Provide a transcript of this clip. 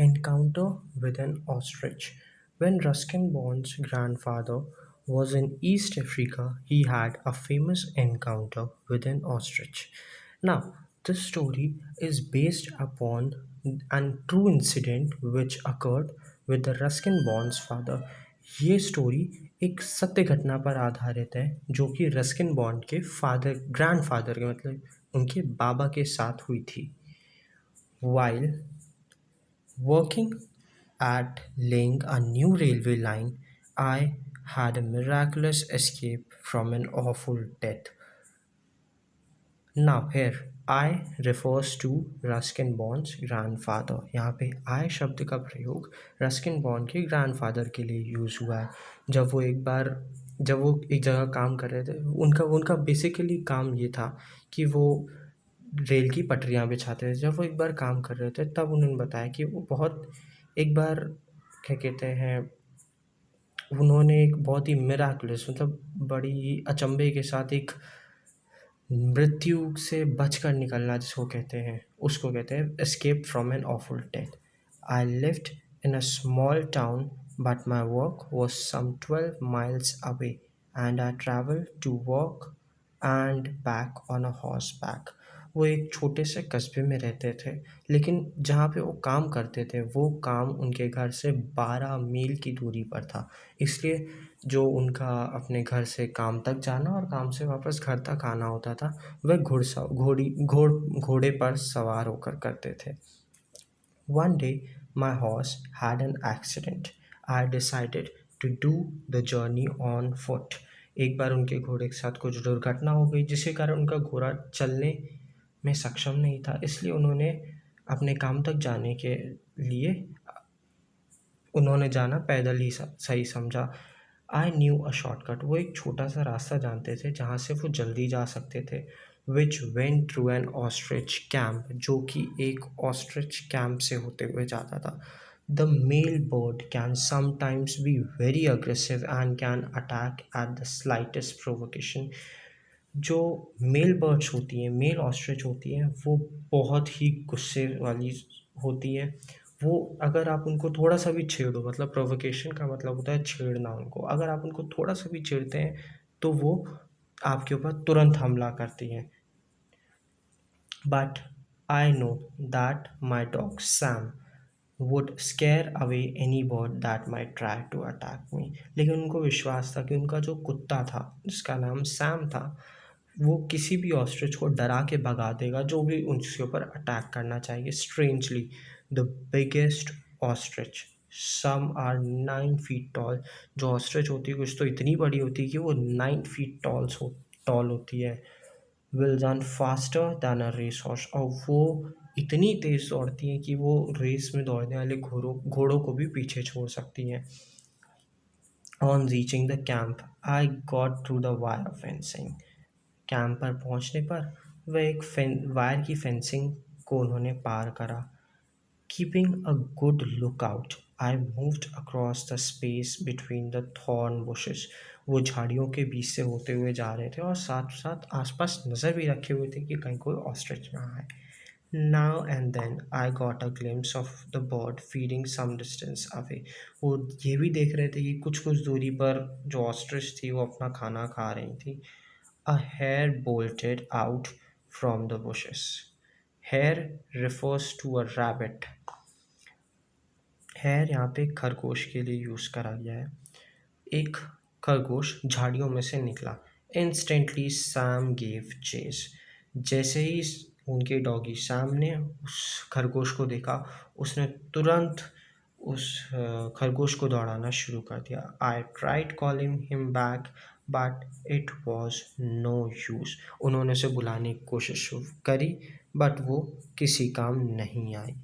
Encounter with an ostrich. When Ruskin Bond's grandfather was in East Africa, he had a famous encounter with an ostrich. Now, this story is based upon a true incident which occurred with the Ruskin Bond's father. ये story एक सत्य घटना पर आधारित है जो कि Ruskin bond के फादर ग्रैंडफादर के मतलब उनके बाबा के साथ हुई थी. While working at laying a new railway line, I had a miraculous escape from an awful death. Now here I refers to Ruskin Bond's grandfather. यहाँ पे I शब्द का प्रयोग रस्किन बॉन्ड के ग्रैंडफादर के लिए यूज़ हुआ है. जब वो एक जगह काम कर रहे थे, उनका उनका बेसिकली काम ये था कि वो रेल की पटरियाँ बिछाते थे. जब वो एक बार काम कर रहे थे तब उन्होंने बताया कि वो बहुत एक बार क्या कहते हैं, उन्होंने एक बहुत ही मिराकुलस मतलब बड़ी ही अचंभे के साथ एक मृत्यु से बचकर निकलना जिसको कहते हैं, उसको कहते हैं escape from an awful death. I lived in a small town but my work was some 12 miles away and I travel to work and back on a horse back. वो एक छोटे से कस्बे में रहते थे, लेकिन जहाँ पे वो काम करते थे वो काम उनके घर से 12 मील की दूरी पर था. इसलिए जो उनका अपने घर से काम तक जाना और काम से वापस घर तक आना होता था वह घोड़े पर सवार होकर करते थे. One day, my horse had an accident. I decided to do the journey on foot. एक बार उनके घोड़े के साथ कुछ दुर्घटना हो गई जिसके कारण उनका घोड़ा चलने में सक्षम नहीं था. इसलिए उन्होंने अपने काम तक जाने के लिए उन्होंने जाना पैदल ही सही समझा. I knew a shortcut. वो एक छोटा सा रास्ता जानते थे जहाँ से वो जल्दी जा सकते थे. Which went through an ostrich camp, जो कि एक ऑस्ट्रिच कैंप से होते हुए जाता था. The male bird can sometimes be very aggressive and can attack at the slightest provocation. जो मेल बर्ड्स होती हैं, मेल ऑस्ट्रिच होती हैं, वो बहुत ही गुस्से वाली होती हैं. वो अगर आप उनको थोड़ा सा भी छेड़ो, मतलब प्रोवोकेशन का मतलब होता है छेड़ना उनको, अगर आप उनको थोड़ा सा भी छेड़ते हैं तो वो आपके ऊपर तुरंत हमला करती हैं. But I know that my dog Sam would scare away any bird that might try to attack me. लेकिन उनको विश्वास था कि उनका जो कुत्ता था जिसका नाम सैम था वो किसी भी ऑस्ट्रिच को डरा के भगा देगा जो भी उसके ऊपर अटैक करना चाहिए. Strangely the biggest ostrich, some are 9 feet tall. जो ऑस्ट्रिच होती है कुछ तो इतनी बड़ी होती है कि वो 9 feet टॉल होती है. Will run faster than a race horse. और वो इतनी तेज़ दौड़ती हैं कि वो रेस में दौड़ने वाले घोड़ों को भी पीछे छोड़ सकती हैं. On reaching the camp I got through the wire fencing. Camp पर पहुंचने पर वह एक वायर की फेंसिंग को उन्होंने पार करा. Keeping a good look out I moved across the space between the thorn bushes. वो झाड़ियों के बीच से होते हुए जा रहे थे और साथ साथ आसपास नज़र भी रखे हुए थे कि कहीं कोई ऑस्ट्रिच ना आए. Now and then I got a glimpse of the bird feeding some distance away. वो ये भी देख रहे थे कि कुछ कुछ दूरी पर जो ऑस्ट्रिच थी वो अपना खाना खा रही थी. A hare bolted out from the bushes. Hare refers to a rabbit. Hare यहाँ पे खरगोश के लिए यूज़ करा गया है. एक खरगोश झाड़ियों में से निकला. Instantly Sam gave chase. जैसे ही उनके डॉगी सैम ने उस खरगोश को देखा उसने तुरंत उस खरगोश को दौड़ाना शुरू कर दिया. I tried calling him back but it was no use. उन्होंने उसे बुलाने की कोशिश करी बट वो किसी काम नहीं आई.